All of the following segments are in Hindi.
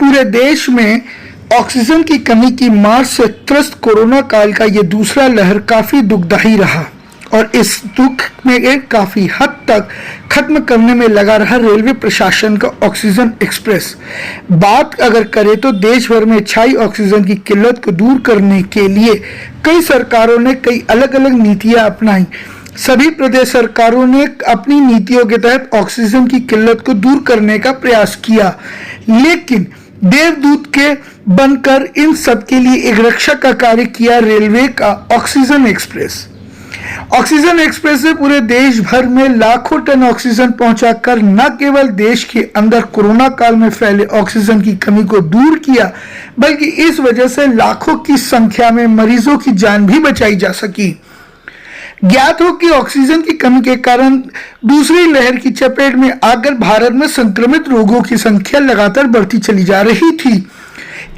पूरे देश में ऑक्सीजन की कमी की मार से त्रस्त कोरोना काल का ये दूसरा लहर काफी दुखदायी रहा और इस दुख में एक काफी हद तक खत्म करने में लगा रहा रेलवे प्रशासन का ऑक्सीजन एक्सप्रेस। बात अगर करें तो देश भर में छाई ऑक्सीजन की किल्लत को दूर करने के लिए कई सरकारों ने कई अलग अलग नीतियां अपनाई। सभी प्रदेश सरकारों ने अपनी नीतियों के तहत ऑक्सीजन की किल्लत को दूर करने का प्रयास किया, लेकिन देवदूत के बनकर इन सब के लिए एक रक्षा का कार्य किया रेलवे का ऑक्सीजन एक्सप्रेस। ऑक्सीजन एक्सप्रेस से पूरे देश भर में लाखों टन ऑक्सीजन पहुंचाकर न केवल देश के अंदर कोरोना काल में फैले ऑक्सीजन की कमी को दूर किया, बल्कि इस वजह से लाखों की संख्या में मरीजों की जान भी बचाई जा सकी। ज्ञात हो कि ऑक्सीजन की कमी के कारण दूसरी लहर की चपेट में आकर भारत में संक्रमित रोगों की संख्या लगातार बढ़ती चली जा रही थी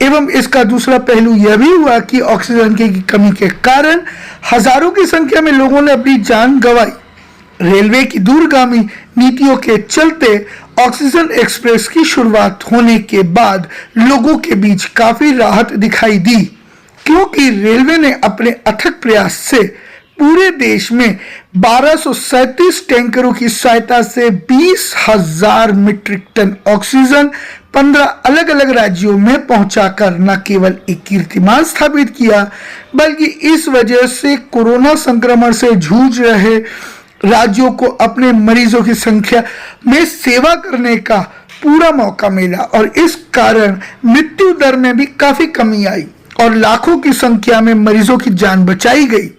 एवं इसका दूसरा पहलू यह भी हुआ कि ऑक्सीजन की कमी के कारण हजारों की संख्या में लोगों ने अपनी जान गंवाई। रेलवे की दूरगामी नीतियों के चलते ऑक्सीजन एक्सप्रेस की शुरुआत होने के बाद लोगों के बीच काफी राहत दिखाई दी, क्योंकि रेलवे ने अपने अथक प्रयास से पूरे देश में 1237 टैंकरों की सहायता से 20,000 मीट्रिक टन ऑक्सीजन 15 अलग अलग राज्यों में पहुंचाकर न केवल एक कीर्तिमान स्थापित किया, बल्कि इस वजह से कोरोना संक्रमण से जूझ रहे राज्यों को अपने मरीजों की संख्या में सेवा करने का पूरा मौका मिला और इस कारण मृत्यु दर में भी काफी कमी आई और लाखों की संख्या में मरीजों की जान बचाई गई।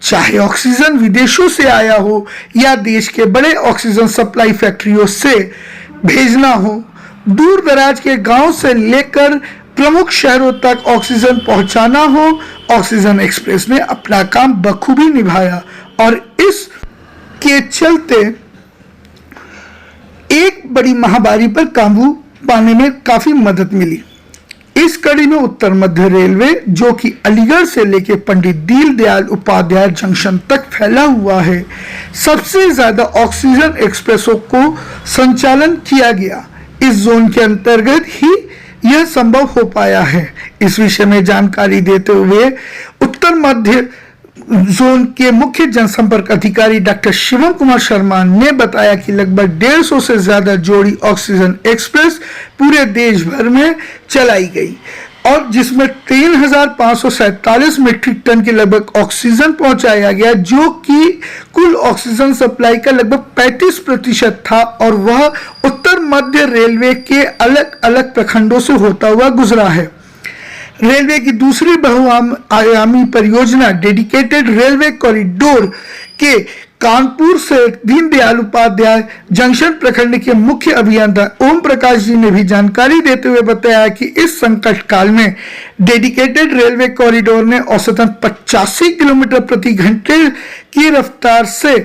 चाहे ऑक्सीजन विदेशों से आया हो या देश के बड़े ऑक्सीजन सप्लाई फैक्ट्रियों से भेजना हो, दूर दराज के गांव से लेकर प्रमुख शहरों तक ऑक्सीजन पहुंचाना हो, ऑक्सीजन एक्सप्रेस ने अपना काम बखूबी निभाया और इस के चलते एक बड़ी महामारी पर काबू पाने में काफी मदद मिली। इस कड़ी में उत्तर मध्य रेलवे, जो कि अलीगढ़ से लेकर पंडित दीनदयाल उपाध्याय जंक्शन तक फैला हुआ है, सबसे ज्यादा ऑक्सीजन एक्सप्रेसों को संचालन किया गया। इस जोन के अंतर्गत ही यह संभव हो पाया है। इस विषय में जानकारी देते हुए उत्तर मध्य जोन के मुख्य जनसंपर्क अधिकारी डॉक्टर शिवम कुमार शर्मा ने बताया कि लगभग 150 से ज्यादा जोड़ी ऑक्सीजन एक्सप्रेस पूरे देश भर में चलाई गई और जिसमें 3,547 मीट्रिक टन के लगभग ऑक्सीजन पहुंचाया गया, जो कि कुल ऑक्सीजन सप्लाई का लगभग 35% था और वह उत्तर मध्य रेलवे के अलग अलग प्रखंडों से होता हुआ गुजरा है। रेलवे की दूसरी बहुआयामी परियोजना डेडिकेटेड रेलवे कॉरिडोर के कानपुर से दीनदयाल उपाध्याय जंक्शन प्रखंड के मुख्य अभियंता ओम प्रकाश जी ने भी जानकारी देते हुए बताया कि इस संकट काल में डेडिकेटेड रेलवे कॉरिडोर ने औसतन 85 किलोमीटर प्रति घंटे की रफ्तार से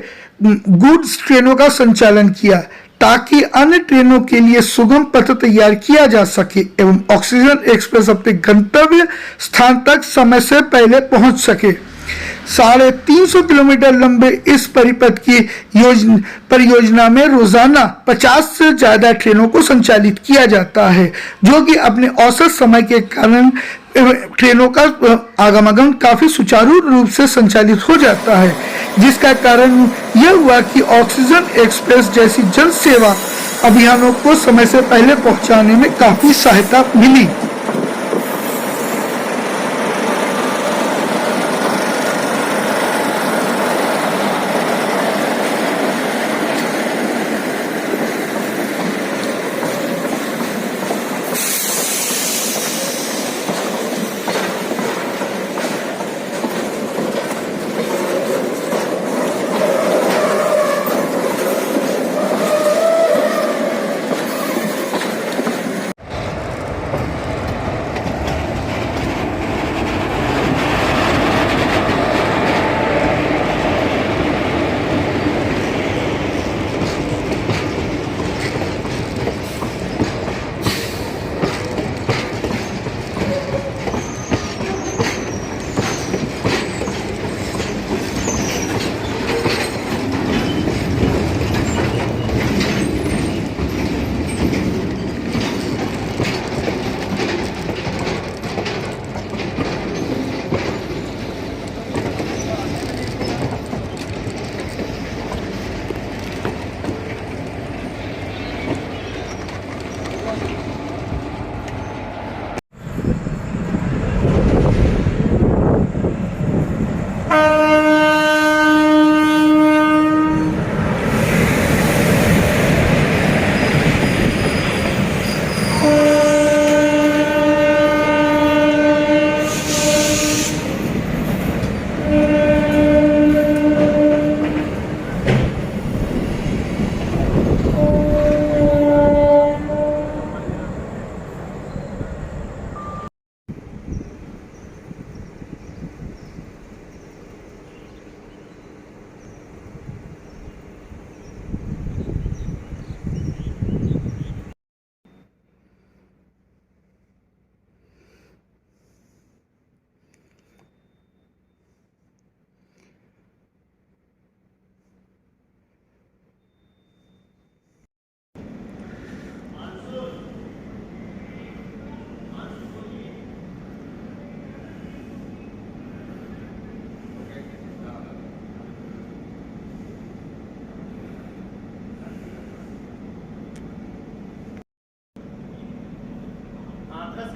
गुड्स ट्रेनों का संचालन किया, ताकि अन्य ट्रेनों के लिए सुगम पथ तैयार किया जा सके एवं ऑक्सीजन एक्सप्रेस अपने गंतव्य स्थान तक समय से पहले पहुंच सके। 350 किलोमीटर लंबे इस परिपथ की परियोजना में रोजाना 50 से ज्यादा ट्रेनों को संचालित किया जाता है, जो कि अपने औसत समय के कारण ट्रेनों का आगमन काफी सुचारू रूप से संचालित हो जाता है, जिसका कारण यह हुआ कि ऑक्सीजन एक्सप्रेस जैसी जन सेवा अभियानों को समय से पहले पहुंचाने में काफी सहायता मिली।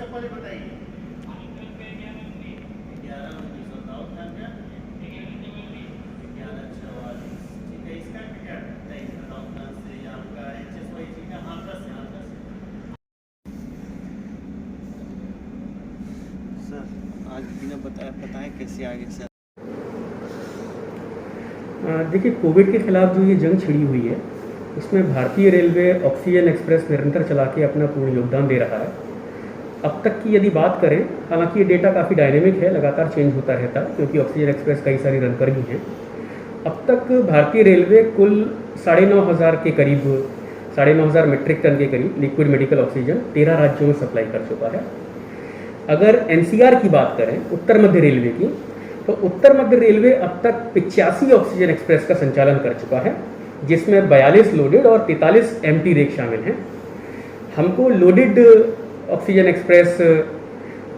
सर आज बिना बताए कैसे आगे सर? देखिए, कोविड के खिलाफ जो ये जंग छिड़ी हुई है, उसमें भारतीय रेलवे ऑक्सीजन एक्सप्रेस निरंतर चला के अपना पूर्ण योगदान दे रहा है। अब तक की यदि बात करें, हालांकि ये डेटा काफ़ी डायनेमिक है, लगातार चेंज होता रहता है, क्योंकि ऑक्सीजन एक्सप्रेस कई सारी रन पर भी हैं। अब तक भारतीय रेलवे कुल 9,500 के करीब 9,500 मीट्रिक टन के करीब लिक्विड मेडिकल ऑक्सीजन 13 राज्यों में सप्लाई कर चुका है। अगर एनसीआर की बात करें, उत्तर मध्य रेलवे की, तो उत्तर मध्य रेलवे अब तक 85 ऑक्सीजन एक्सप्रेस का संचालन कर चुका है, जिसमें 42 लोडेड और 43 एम्प्टी रेक शामिल हैं। हमको loaded oxygen express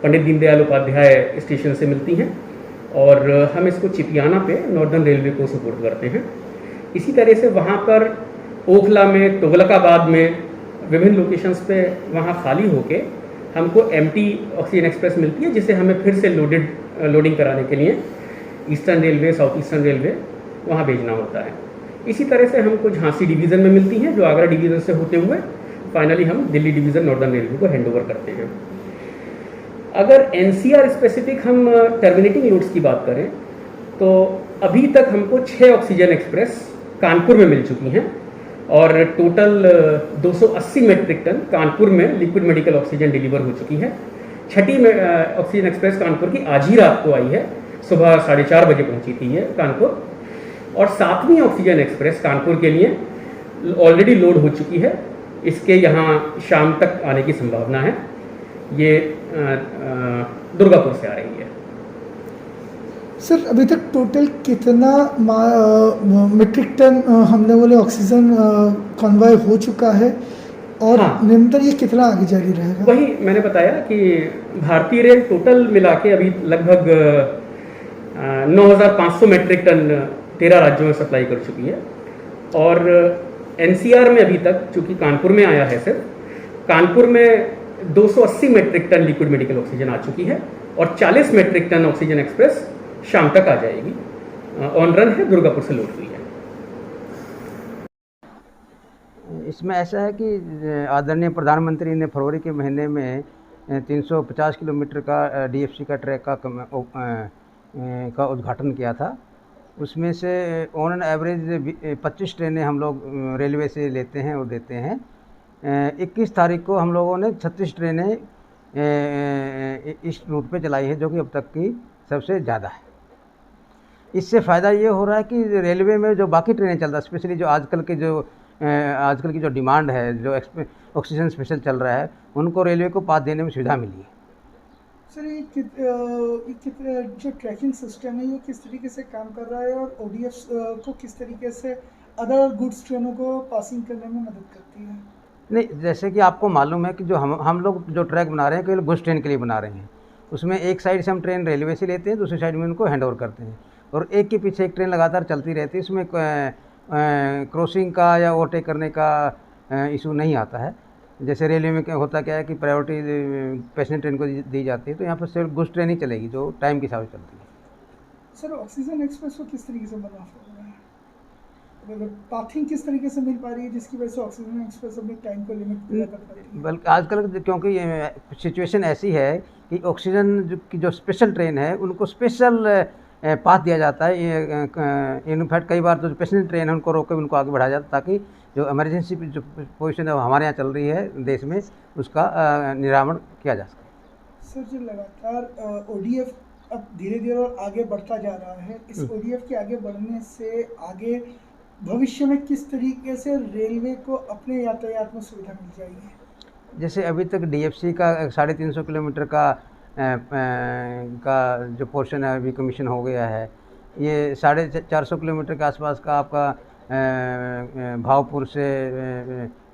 Pandit Deendayal Upadhyay station से मिलती हैं और हम इसको चिपियाना पे नॉर्दर्न रेलवे को सपोर्ट करते हैं। इसी तरह से वहाँ पर ओखला में, तुगलकाबाद में, विभिन्न लोकेशंस पे वहाँ खाली होके हमको एम्प्टी ऑक्सीजन एक्सप्रेस मिलती है, जिसे हमें फिर से लोडिंग कराने के लिए eastern railway, south eastern railway वहाँ भेजना होता है। इसी तरह से हमको झांसी डिवीज़न में मिलती हैं, जो आगरा डिवीज़न से होते हुए फाइनली हम दिल्ली डिवीज़न नॉर्दर्न रेलवे को हैंडओवर करते हैं। अगर एनसीआर स्पेसिफिक हम टर्मिनेटिंग लोड्स की बात करें, तो अभी तक हमको 6 ऑक्सीजन एक्सप्रेस कानपुर में मिल चुकी हैं और टोटल 280 मीट्रिक टन कानपुर में लिक्विड मेडिकल ऑक्सीजन डिलीवर हो चुकी है। छठी ऑक्सीजन एक्सप्रेस कानपुर की आज ही रात को आई है, सुबह 4:30 बजे पहुंची थी ये कानपुर। और 7वीं ऑक्सीजन एक्सप्रेस कानपुर के लिए ऑलरेडी लोड हो चुकी है, इसके यहाँ शाम तक आने की संभावना है। ये दुर्गापुर से आ रही है। सर, अभी तक टोटल कितना मीट्रिक टन हमने बोले ऑक्सीजन कॉन्वॉय हो चुका है और हाँ, निरंतर ये कितना आगे जारी रहेगा? वही मैंने बताया कि भारतीय रेल टोटल मिला के अभी लगभग 9,500 मीट्रिक टन 13 राज्यों में सप्लाई कर चुकी है। और एनसीआर में अभी तक, चूंकि कानपुर में आया है सिर्फ, कानपुर में 280 metric ton liquid medical oxygen आ चुकी है और 40 मीट्रिक टन ऑक्सीजन एक्सप्रेस शाम तक आ जाएगी। ऑन रन है, दुर्गापुर से लोड हुई है। इसमें ऐसा है कि आदरणीय प्रधानमंत्री ने फरवरी के महीने में 350 किलोमीटर का डीएफसी का ट्रैक का उद्घाटन किया था। उसमें से ऑन एन एवरेज 25 ट्रेनें हम लोग रेलवे से लेते हैं और देते हैं। 21 तारीख को हम लोगों ने 36 ट्रेनें इस रूट पे चलाई है, जो कि अब तक की सबसे ज़्यादा है। इससे फ़ायदा ये हो रहा है कि रेलवे में जो बाकी ट्रेनें चल रहा है, स्पेशली जो आजकल की जो डिमांड है, जो ऑक्सीजन स्पेशल चल रहा है, उनको रेलवे को पास देने में सुविधा मिली है। सर, ये जो ट्रैकिंग सिस्टम है, ये किस तरीके से काम कर रहा है और ओडीएफ को किस तरीके से अदर गुड्स ट्रेनों को पासिंग करने में मदद करती है? नहीं, जैसे कि आपको मालूम है कि जो हम लोग जो ट्रैक बना रहे हैं, केवल गुड्स ट्रेन के लिए बना रहे हैं। उसमें एक साइड से हम ट्रेन रेलवे से लेते हैं, दूसरी साइड में उनको हैंड ओवर करते हैं और एक के पीछे एक ट्रेन लगातार चलती रहती है। इसमें क्रॉसिंग का या ओवरटेक करने का इशू नहीं आता है। जैसे रेलवे में क्या होता क्या है कि प्रायोरिटी पैसेंजर ट्रेन को दी जाती है, तो यहाँ पर सिर्फ गुड्स ट्रेन ही चलेगी जो टाइम के हिसाब से चलती है। सर, ऑक्सीजन एक्सप्रेस को किस तरीके से मुनाफा हो रहा है? पाथिंग किस तरीके से मिल पा रही है जिसकी वजह से ऑक्सीजन एक्सप्रेस अपने टाइम को लिमिट पूरा कर पाती है? बल्कि आजकल क्योंकि ये सिचुएशन ऐसी है कि ऑक्सीजन की जो स्पेशल ट्रेन है, उनको स्पेशल पास दिया जाता है। इनफैक्ट कई बार जो पैसेंजर ट्रेन है उनको रोक कर उनको आगे बढ़ाया जाता है, ताकि जो इमरजेंसी जो पोजीशन है वो हमारे यहाँ चल रही है देश में, उसका निरावरण किया जा सके। सर, जो लगातार ओडीएफ अब धीरे धीरे और आगे बढ़ता जा रहा है, इस ओडीएफ के आगे बढ़ने से आगे भविष्य में किस तरीके से रेलवे को अपने यातायात में सुविधा मिल जाएगी? जैसे अभी तक डीएफसी का 350 किलोमीटर का जो पोर्शन है अभी कमीशन हो गया है। ये 450 किलोमीटर के आसपास का आपका भावपुर से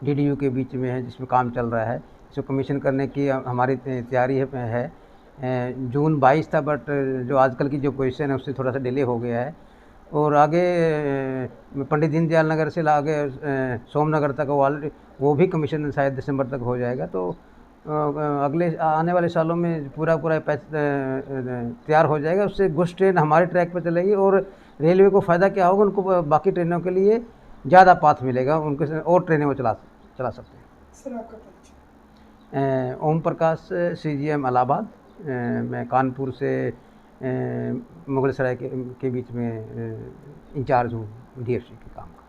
डीडीयू के बीच में है, जिसमें काम चल रहा है। इसको कमीशन करने की हमारी तैयारी है। जून 22 था, बट जो आजकल की जो पोजीशन है उससे थोड़ा सा डिले हो गया है। और आगे पंडित दीनदयाल नगर से आगे सोमनगर तक वो भी कमीशन शायद दिसंबर तक हो जाएगा। तो अगले आने वाले सालों में पूरा पैच तैयार हो जाएगा। उससे गुड्स ट्रेन हमारे ट्रैक पर चलेगी और रेलवे को फ़ायदा क्या होगा, उनको बाकी ट्रेनों के लिए ज़्यादा पाथ मिलेगा, उनके और ट्रेनें वो चला सकते हैं। सर आपका परिचय। ओम प्रकाश, CGM इलाहाबाद। मैं कानपुर से मुगलसराय के बीच में इंचार्ज हूँ DFC के काम का।